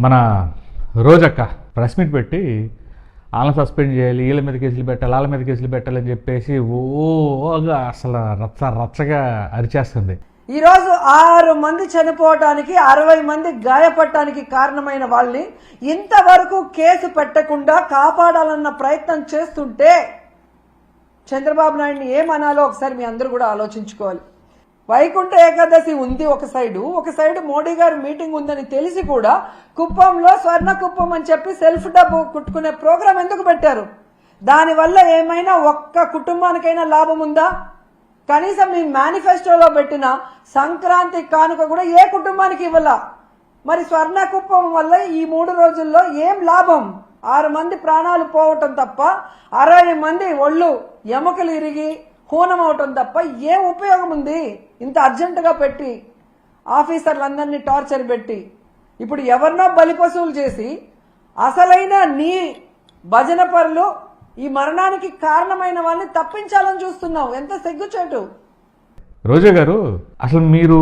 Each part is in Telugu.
మన రోజక్క ప్రెస్ మీట్ పెట్టి వాళ్ళని సస్పెండ్ చేయాలి, వీళ్ళ మీద కేసులు పెట్టాలి, వాళ్ళ మీద కేసులు పెట్టాలని చెప్పేసి ఓగా అసలు రచ్చగా అరిచేస్తుంది. ఈరోజు 6 మంది చనిపోవటానికి 60 మంది గాయపడటానికి కారణమైన వాళ్ళని ఇంతవరకు కేసు పెట్టకుండా కాపాడాలన్న ప్రయత్నం చేస్తుంటే చంద్రబాబు నాయుడిని ఏమనాలో ఒకసారి మీ అందరూ కూడా ఆలోచించుకోవాలి. వైకుంఠ ఏకాదశి ఉంది ఒక సైడు మోడీ గారి మీటింగ్ ఉందని తెలిసి కూడా కుప్పంలో స్వర్ణ కుప్పం అని చెప్పి సెల్ఫ్ డబ్బు కుట్టుకునే ప్రోగ్రాం ఎందుకు పెట్టారు? దానివల్ల ఏమైనా ఒక్క కుటుంబానికైనా లాభం ఉందా? కనీసం మీ మేనిఫెస్టోలో పెట్టిన సంక్రాంతి కానుక కూడా ఏ కుటుంబానికి ఇవ్వాల? మరి స్వర్ణ కుప్పం వల్ల ఈ 3 రోజుల్లో ఏం లాభం? 6 మంది ప్రాణాలు పోవటం తప్ప 60 మంది ఒళ్ళు ఎముకలు ఇరిగి హూనం అవటం తప్ప ఏం ఉపయోగం ఉంది? ఇంత అర్జెంటుగా పెట్టి ఆఫీసర్లందరినీ టార్చర్ పెట్టి ఇప్పుడు ఎవరినో బలిపశువులు చేసి అసలైన నీ భజన పరులు ఈ మరణానికి కారణమైన వాళ్ళని తప్పించాలని చూస్తున్నావు. ఎంత సిగ్గుచేటు. రోజా గారు, అసలు మీరు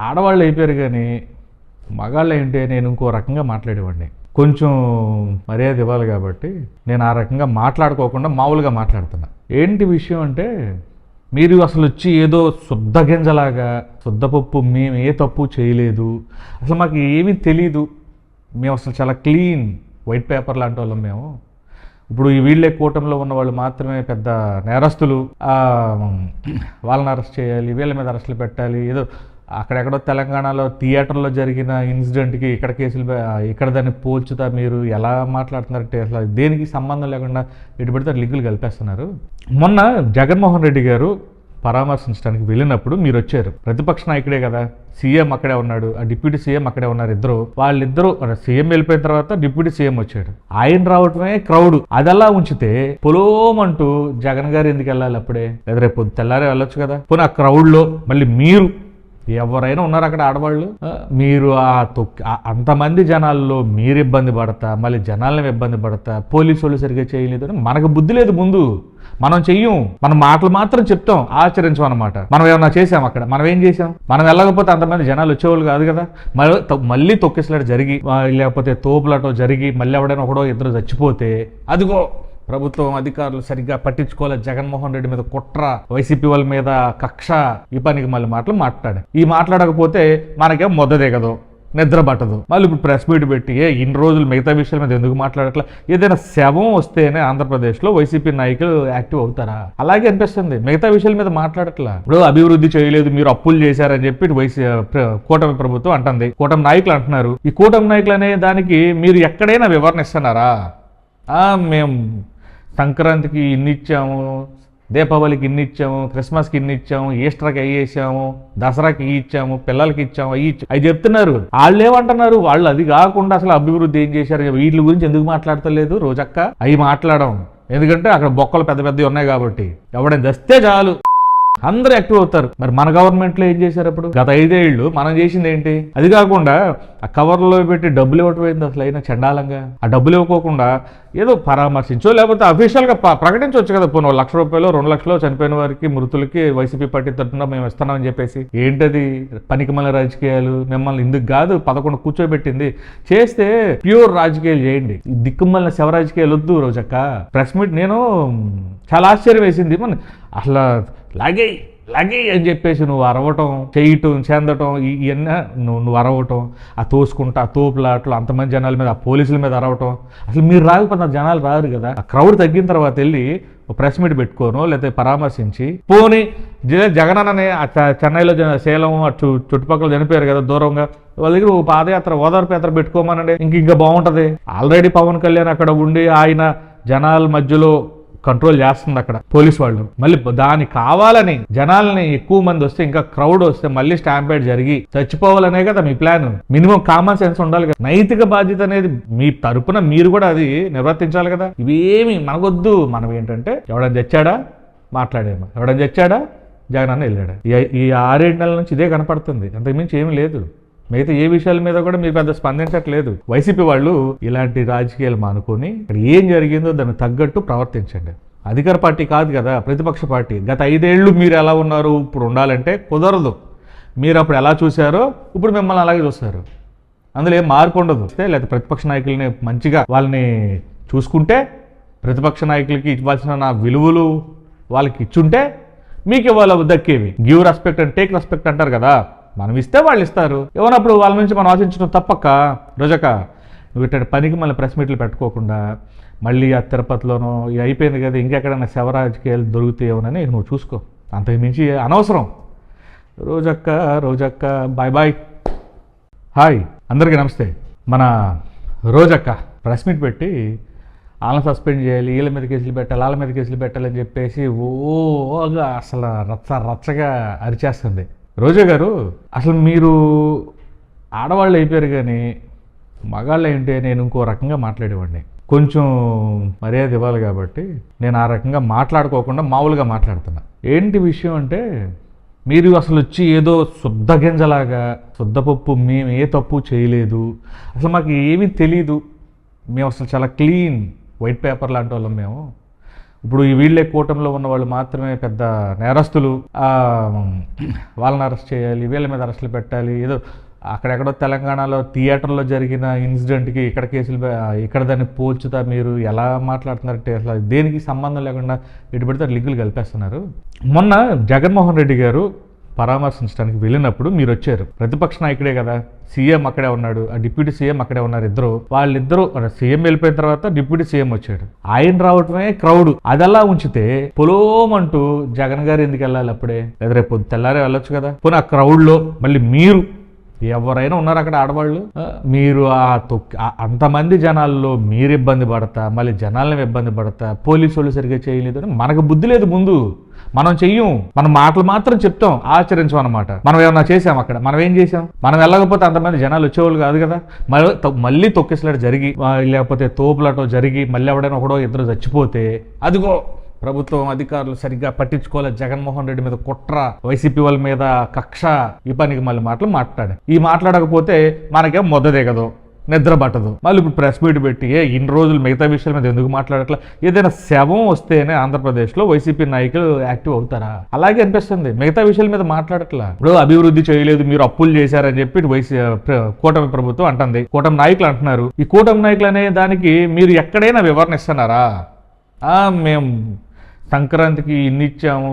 ఆడవాళ్ళు అయిపోయారు కానీ మగాళ్ళు ఏంటి? నేను ఇంకో రకంగా మాట్లాడేవాడిని. కొంచెం మర్యాద ఇవ్వాలి కాబట్టి నేను ఆ రకంగా మాట్లాడుకోకుండా మామూలుగా మాట్లాడుతున్నా. ఏంటి విషయం అంటే, మీరు అసలు వచ్చి ఏదో శుద్ధ గింజలాగా శుద్ధపప్పు మేము ఏ తప్పు చేయలేదు, అసలు మాకు ఏమీ తెలీదు, మేము అసలు చాలా క్లీన్ వైట్ పేపర్ లాంటి వాళ్ళం మేము, ఇప్పుడు ఈ వీళ్ళే కూటమిలో ఉన్న వాళ్ళు మాత్రమే పెద్ద నేరస్తులు, వాళ్ళని అరెస్ట్ చేయాలి, వీళ్ళ మీద అరెస్టులు పెట్టాలి, ఏదో అక్కడెక్కడో తెలంగాణలో థియేటర్లో జరిగిన ఇన్సిడెంట్కి ఇక్కడ కేసులు ఇక్కడ దాన్ని పోల్చుతా మీరు ఎలా మాట్లాడుతున్నారంటే అసలు దేనికి సంబంధం లేకుండా ఇటు పెడితే లింకులు కలిపేస్తున్నారు. మొన్న జగన్మోహన్ రెడ్డి గారు పరామర్శించడానికి వెళ్ళినప్పుడు మీరు వచ్చారు. ప్రతిపక్ష నాయకుడే కదా, సీఎం అక్కడే ఉన్నాడు, ఆ డిప్యూటీ సీఎం అక్కడే ఉన్నారు. వాళ్ళిద్దరూ సీఎం వెళ్ళిపోయిన తర్వాత డిప్యూటీ సీఎం వచ్చాడు. ఆయన రావటమే క్రౌడ్. అదలా ఉంచితే పొలోమంటూ జగన్ గారు ఎందుకు వెళ్ళాలి అప్పుడే? లేదా రేపు తెల్లారే వెళ్ళొచ్చు కదా. పోనీ ఆ క్రౌడ్లో మళ్ళీ మీరు ఎవరైనా ఉన్నారు అక్కడ ఆడవాళ్ళు, మీరు అంతమంది జనాల్లో మీరు ఇబ్బంది పడతా, మళ్ళీ జనాలను ఇబ్బంది పడతా, పోలీసు వాళ్ళు సరిగ్గా చేయలేదు అని మనకు బుద్ధి లేదు. ముందు మనం చెయ్యం, మనం మాటలు మాత్రం చెప్తాం, ఆచరించం అనమాట. మనం ఏమన్నా చేసాం అక్కడ? మనం ఏం చేసాం? మనం వెళ్ళకపోతే అంతమంది జనాలు వచ్చేవాళ్ళు కాదు కదా. మళ్ళీ తొక్కిసలాట జరిగి లేకపోతే తోపులాటో జరిగి మళ్ళీ ఎవడైనా ఒకడో ఇద్దరు చచ్చిపోతే అదిగో ప్రభుత్వం అధికారులు సరిగ్గా పట్టించుకోలేదు, జగన్మోహన్ రెడ్డి మీద కుట్ర, వైసీపీ వాళ్ళ మీద కక్ష, ఈ పనికి మళ్ళీ మాట్లాడారు. ఈ మాట్లాడకపోతే మనకేం మొద్ద దిగదు, నిద్ర పట్టదు. మళ్ళీ ఇప్పుడు ప్రెస్ మీట్ పెట్టి ఇన్ని రోజులు మిగతా విషయాల మీద ఎందుకు మాట్లాడట్లా? ఏదైనా శవం వస్తేనే ఆంధ్రప్రదేశ్లో వైసీపీ నాయకులు యాక్టివ్ అవుతారా? అలాగే అనిపిస్తుంది. మిగతా విషయాల మీద మాట్లాడట్లా. ఇప్పుడు అభివృద్ధి చేయలేదు, మీరు అప్పులు చేశారని చెప్పి కూటమి ప్రభుత్వం అంటుంది, కూటమి నాయకులు అంటున్నారు. ఈ కూటమి నాయకులు అనే దానికి మీరు ఎక్కడైనా వివరణ ఇస్తున్నారా? మేము సంక్రాంతికి ఇన్ని ఇచ్చాము, దీపావళికి ఇన్ని ఇచ్చాము, క్రిస్మస్కి ఇన్ని ఇచ్చాము, ఈస్టర్కి అవి ఇచ్చాము, దసరాకి ఇవి ఇచ్చాము, పిల్లలకి ఇచ్చాము, అవి చెప్తున్నారు. వాళ్ళు ఏమంటున్నారు? వాళ్ళు అది కాకుండా అసలు అభివృద్ధి ఏం చేశారు, వీటి గురించి ఎందుకు మాట్లాడతలేదు రోజక్క? అవి మాట్లాడడం ఎందుకంటే అక్కడ బొక్కలు పెద్ద పెద్దవి ఉన్నాయి కాబట్టి ఎవడైనా దస్తే చాలు అందరూ యాక్టివ్ అవుతారు. మరి మన గవర్నమెంట్లో ఏం చేశారు? అప్పుడు గత 5 ఏళ్ళు మనం చేసింది ఏంటి? అది కాకుండా ఆ కవర్లో పెట్టి డబ్బులు ఇవ్వటమైంది అసలు అయినా చండాలంగా. ఆ డబ్బులు ఇవ్వకోకుండా ఏదో పరామర్శించో లేకపోతే అఫీషియల్గా ప్రకటించవచ్చు కదా. పోనీ 1 లక్ష రూపాయలు 2 లక్షలు చనిపోయిన వారికి మృతులకి వైసీపీ పార్టీ తరఫున మేము ఇస్తున్నామని చెప్పేసి. ఏంటది పనికి మళ్ళీ రాజకీయాలు? మిమ్మల్ని ఇందుకు కాదు 11 కూర్చోబెట్టింది. చేస్తే ప్యూర్ రాజకీయాలు చేయండి, దిక్కుమల్లిన శవ రాజకీయాలు వద్దు. రోజక్క ప్రెస్ మీట్ నేను చాలా ఆశ్చర్యం వేసింది. మన అసలు లాగే అని చెప్పేసి నువ్వు అరవటం, చేయటం, చెందటం, ఇవన్నీ నువ్వు అరవటం, ఆ తోసుకుంటా, ఆ తోపులాట్లు, అంతమంది జనాల మీద, ఆ పోలీసుల మీద అరవటం. అసలు మీరు రాకపోతే జనాలు రారు కదా. ఆ క్రౌడ్ తగ్గిన తర్వాత వెళ్ళి ప్రెస్ మీట్ పెట్టుకోను, లేకపోతే పరామర్శించి పోనీ జగనన్ననే చెన్నైలో సేలం చుట్టుపక్కల చనిపోయారు కదా దూరంగా, వాళ్ళ దగ్గర పాదయాత్ర ఓదార్పు యాత్ర పెట్టుకోమనండి, ఇంకా బాగుంటుంది. ఆల్రెడీ పవన్ కళ్యాణ్ అక్కడ ఉండి ఆయన జనాల మధ్యలో కంట్రోల్ చేస్తుంది అక్కడ పోలీసు వాళ్ళు. మళ్ళీ దాని కావాలని జనాలని ఎక్కువ మంది వస్తే, ఇంకా క్రౌడ్ వస్తే మళ్ళీ స్టాంపేడ్ జరిగి చచ్చిపోవాలనే కదా మీ ప్లాన్. మినిమం కామన్ సెన్స్ ఉండాలి కదా. నైతిక బాధ్యత అనేది మీ తరపున మీరు కూడా అది నిర్వర్తించాలి కదా. ఇవేమి మనకొద్దు. మనం ఏంటంటే ఎవడని తెచ్చాడా మాట్లాడేమో, ఎవడని తెచ్చాడా జగన్ అన్న వెళ్ళాడా. ఈ 6-7 నెలల నుంచి ఇదే కనపడుతుంది, అంతకుమించి ఏమీ లేదు. మిగతా ఏ విషయాల మీద కూడా మీరు పెద్ద స్పందించట్లేదు. వైసీపీ వాళ్ళు ఇలాంటి రాజకీయాలు మానుకొని ఇక్కడ ఏం జరిగిందో దాన్ని తగ్గట్టు ప్రవర్తించండి. అధికార పార్టీ కాదు కదా, ప్రతిపక్ష పార్టీ. గత 5 ఏళ్ళు మీరు ఎలా ఉన్నారు ఇప్పుడు ఉండాలంటే కుదరదు. మీరు అప్పుడు ఎలా చూశారో ఇప్పుడు మిమ్మల్ని అలాగే చూస్తారు. అందులో ఏం మార్పు ఉండదు. లేదా ప్రతిపక్ష నాయకుల్ని మంచిగా వాళ్ళని చూసుకుంటే, ప్రతిపక్ష నాయకులకి ఇవ్వాల్సిన నా విలువలు వాళ్ళకి ఇచ్చుంటే మీకు ఇవాళ దక్కేవి. Give respect and take respect అంటారు కదా, మనం ఇస్తే వాళ్ళు ఇస్తారు. ఇవ్వనప్పుడు వాళ్ళ నుంచి మనం ఆశించడం తప్పక. రోజక్క, నువ్వు ఇట్ట పనికి మళ్ళీ ప్రెస్ మీట్లు పెట్టుకోకుండా మళ్ళీ ఆ తిరుపతిలోనో ఇది అయిపోయింది కదా, ఇంకెక్కడైనా శవరాజకీయాలు దొరుకుతాయేమోనని నువ్వు చూసుకో. అంతకు మించి అనవసరం. రోజక్క బాయ్ బాయ్. హాయ్, అందరికీ నమస్తే. మన రోజక్క ప్రెస్ మీట్ పెట్టి వాళ్ళని సస్పెండ్ చేయాలి, వీళ్ళ మీద కేసులు పెట్టాలి, వాళ్ళ మీద కేసులు పెట్టాలని చెప్పేసి ఓగా అసలు రచ్చగా అరిచేస్తుంది. రోజా గారు, అసలు మీరు ఆడవాళ్ళు అయిపోయారు కానీ మగాళ్ళు ఏంటి నేను ఇంకో రకంగా మాట్లాడేవాడిని. కొంచెం మర్యాద ఇవ్వాలి కాబట్టి నేను ఆ రకంగా మాట్లాడుకోకుండా మామూలుగా మాట్లాడుతున్నా. ఏంటి విషయం అంటే, మీరు అసలు వచ్చి ఏదో శుద్ధ గింజలాగా శుద్ధపప్పు మేము ఏ తప్పు చేయలేదు, అసలు మాకు ఏమీ తెలీదు, మేము అసలు చాలా క్లీన్ వైట్ పేపర్ లాంటి వాళ్ళం మేము, ఇప్పుడు ఈ వీళ్ళే కూటమిలో ఉన్న వాళ్ళు మాత్రమే పెద్ద నేరస్తులు, వాళ్ళని అరెస్ట్ చేయాలి, వీళ్ళ మీద అరెస్టులు పెట్టాలి, ఏదో అక్కడెక్కడో తెలంగాణలో థియేటర్లో జరిగిన ఇన్సిడెంట్కి ఇక్కడ కేసులు ఇక్కడ దాన్ని పోల్చుతా మీరు ఎలా మాట్లాడుతున్నారంటే అసలు దేనికి సంబంధం లేకుండా ఇటు పెడితే లింకులు కలిపేస్తున్నారు. మొన్న జగన్మోహన్ రెడ్డి గారు పరామర్శించడానికి వెళ్ళినప్పుడు మీరు వచ్చారు. ప్రతిపక్ష నాయకుడే కదా, సీఎం అక్కడే ఉన్నాడు, ఆ డిప్యూటీ సీఎం అక్కడే ఉన్నారు. వాళ్ళిద్దరూ సీఎం వెళ్ళిపోయిన తర్వాత డిప్యూటీ సీఎం వచ్చాడు. ఆయన రావటమే క్రౌడ్. అదలా ఉంచితే పొలోమంటూ జగన్ గారు ఎందుకు వెళ్ళాలి అప్పుడే? లేదా రేపు తెల్లారే వెళ్ళొచ్చు కదా. పోనీ ఆ క్రౌడ్లో మళ్ళీ మీరు ఎవరైనా ఉన్నారు అక్కడ ఆడవాళ్ళు, మీరు అంతమంది జనాల్లో మీరు ఇబ్బంది పడతా, మళ్ళీ జనాలను ఇబ్బంది పడతా, పోలీసు వాళ్ళు సరిగ్గా చేయలేదు అని మనకు బుద్ధి లేదు. ముందు మనం చెయ్యం, మనం మాటలు మాత్రం చెప్తాం, ఆచరించాం అనమాట. మనం ఏమన్నా చేసాం అక్కడ? మనం ఏం చేసాం? మనం వెళ్ళకపోతే అంతమంది జనాలు వచ్చేవాళ్ళు కాదు కదా. మళ్ళీ తొక్కిసలాట జరిగి లేకపోతే తోపులాటో జరిగి మళ్ళీ ఎవడైనా ఒకడో ఇద్దరు చచ్చిపోతే అదిగో ప్రభుత్వం అధికారులు సరిగ్గా పట్టించుకోవాలి, జగన్మోహన్ రెడ్డి మీద కుట్ర, వైసీపీ వాళ్ళ మీద కక్ష, ఈ పనికి మళ్ళీ మాట్లాడాడు. ఈ మాట్లాడకపోతే మనకేం మొద్ద దిగదు, నిద్ర పట్టదు. మళ్ళీ ఇప్పుడు ప్రెస్ మీట్ పెట్టి ఇన్ని రోజులు మిగతా విషయాల మీద ఎందుకు మాట్లాడట్లా? ఏదైనా శవం వస్తేనే ఆంధ్రప్రదేశ్లో వైసీపీ నాయకులు యాక్టివ్ అవుతారా? అలాగే అనిపిస్తుంది. మిగతా విషయాల మీద మాట్లాడట్లా. ఇప్పుడు అభివృద్ధి చేయలేదు, మీరు అప్పులు చేశారని చెప్పి కూటమి ప్రభుత్వం అంటుంది, కూటమి నాయకులు అంటున్నారు. ఈ కూటమి నాయకులు అనే దానికి మీరు ఎక్కడైనా వివరణ ఇస్తున్నారా? మేము సంక్రాంతికి ఇన్ని ఇచ్చాము,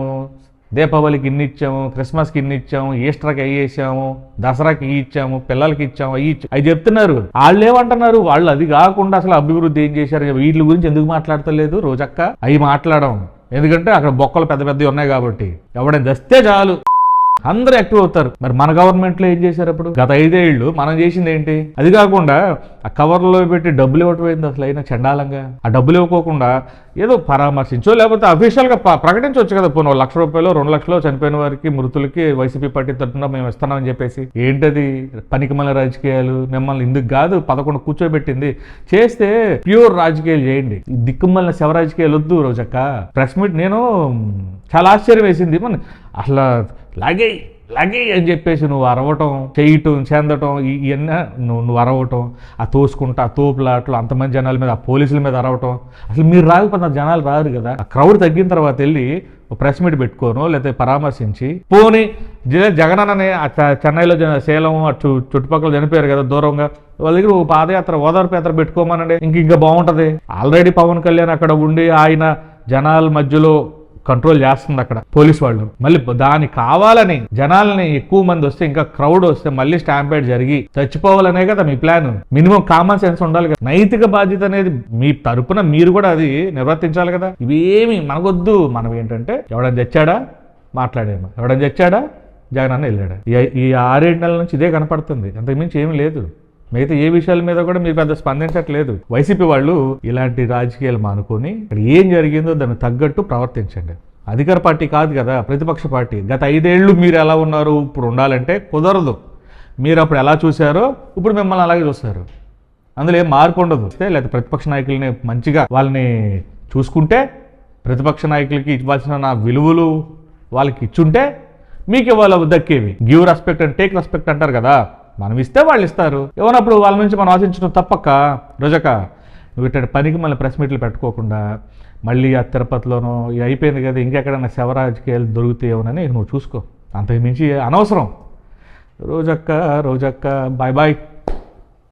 దీపావళికి ఇన్ని ఇచ్చాము, క్రిస్మస్కి ఇన్ని ఇచ్చాము, ఈస్టర్కి అవి ఇచ్చాము, దసరాకి ఇవి ఇచ్చాము, పిల్లలకి ఇచ్చాము, అవి చెప్తున్నారు. వాళ్ళు ఏమంటున్నారు? వాళ్ళు అది కాకుండా అసలు అభివృద్ధి ఏం చేశారు, వీటి గురించి ఎందుకు మాట్లాడతలేదు రోజక్క? అవి మాట్లాడడం ఎందుకంటే అక్కడ బొక్కలు పెద్ద పెద్దవి ఉన్నాయి కాబట్టి. ఎవడైనా దస్తే చాలు అందరూ యాక్టివ్ అవుతారు. మరి మన గవర్నమెంట్లో ఏం చేశారు? అప్పుడు గత 5 ఏళ్ళు మనం చేసింది ఏంటి? అది కాకుండా ఆ కవర్లో పెట్టి డబ్బులు ఇవ్వటమైంది అసలు అయినా చండాలంగా. ఆ డబ్బులు ఇవ్వకోకుండా ఏదో పరామర్శించో లేకపోతే అఫీషియల్గా ప్రకటించవచ్చు కదా. పోనీ 1 లక్ష రూపాయలు 2 లక్షలు చనిపోయిన వారికి మృతులకి వైసీపీ పార్టీ తరఫున మేము ఇస్తున్నామని చెప్పేసి. ఏంటది పనికిమాలిన రాజకీయాలు? మిమ్మల్ని ఇందుకు కాదు 11 కూర్చోబెట్టింది. చేస్తే ప్యూర్ రాజకీయాలు చేయండి, దిక్కుమాలిన శవ రాజకీయాలు వద్దు. రోజక్క ప్రెస్ మీట్ నేను చాలా ఆశ్చర్యం వేసింది. మన అసలు లాగే అని చెప్పేసి నువ్వు అరవటం, చేయటం, చెందటం, ఇవన్నీ నువ్వు అరవటం, ఆ తోసుకుంటా ఆ తోపులాట్లు అంతమంది జనాల మీద, ఆ పోలీసుల మీద అరవటం. అసలు మీరు రాకపోతే జనాలు రారు కదా. ఆ క్రౌడ్ తగ్గిన తర్వాత వెళ్ళి ప్రెస్ మీట్ పెట్టుకోను, లేకపోతే పరామర్శించి పోనీ జగనన్ననే చెన్నైలో సేలం చుట్టుపక్కల చనిపోయారు కదా దూరంగా, వాళ్ళ దగ్గర పాదయాత్ర ఓదార్పు యాత్ర పెట్టుకోమనండి, ఇంకా బాగుంటుంది. ఆల్రెడీ పవన్ కళ్యాణ్ అక్కడ ఉండి ఆయన జనాల మధ్యలో కంట్రోల్ చేస్తుంది అక్కడ పోలీసు వాళ్ళు. మళ్ళీ దానికి కావాలని జనాలని ఎక్కువ మంది వస్తే, ఇంకా క్రౌడ్ వస్తే మళ్ళీ స్టాంపేడ్ జరిగి చచ్చిపోవాలనే కదా మీ ప్లాన్. మినిమం కామన్ సెన్స్ ఉండాలి కదా. నైతిక బాధ్యత అనేది మీ తరపున మీరు కూడా అది నిర్వర్తించాలి కదా. ఇవేమి మనకొద్దు. మనం ఏంటంటే ఎవడని తెచ్చాడా మాట్లాడేమో, ఎవడని తెచ్చాడా జగన్ అన్న వెళ్ళాడా. ఈ 6-7 నెలల నుంచి ఇదే కనపడుతుంది, అంతకుమించి ఏమీ లేదు. మిగతా ఏ విషయాల మీద కూడా మీరు పెద్ద స్పందించట్లేదు. వైసీపీ వాళ్ళు ఇలాంటి రాజకీయాలు మానుకొని ఇక్కడ ఏం జరిగిందో దానికి తగ్గట్టు ప్రవర్తించండి. అధికార పార్టీ కాదు కదా, ప్రతిపక్ష పార్టీ. గత 5 ఏళ్ళు మీరు ఎలా ఉన్నారు ఇప్పుడు ఉండాలంటే కుదరదు. మీరు అప్పుడు ఎలా చూశారో ఇప్పుడు మిమ్మల్ని అలాగే చూస్తారు. అందులో ఏం మార్పు ఉండదు. లేదా ప్రతిపక్ష నాయకుల్ని మంచిగా వాళ్ళని చూసుకుంటే, ప్రతిపక్ష నాయకులకి ఇవ్వాల్సిన నా విలువలు వాళ్ళకి ఇచ్చుంటే మీకు ఇవాళ దక్కేవి. Give respect and take respect అంటారు కదా, మనం ఇస్తే వాళ్ళు ఇస్తారు. ఇవ్వనప్పుడు వాళ్ళ నుంచి మనం ఆశించడం తప్పక. రోజక్క, నువ్వు ఇట్ట పనికి మళ్ళీ ప్రెస్ మీట్లు పెట్టుకోకుండా మళ్ళీ ఆ తిరుపతిలోనో ఇది అయిపోయింది కదా, ఇంకెక్కడైనా శవరాజకీయాలు దొరుకుతాయేమోనని నువ్వు చూసుకో. అంతకు మించి అనవసరం. రోజక్క బాయ్ బాయ్.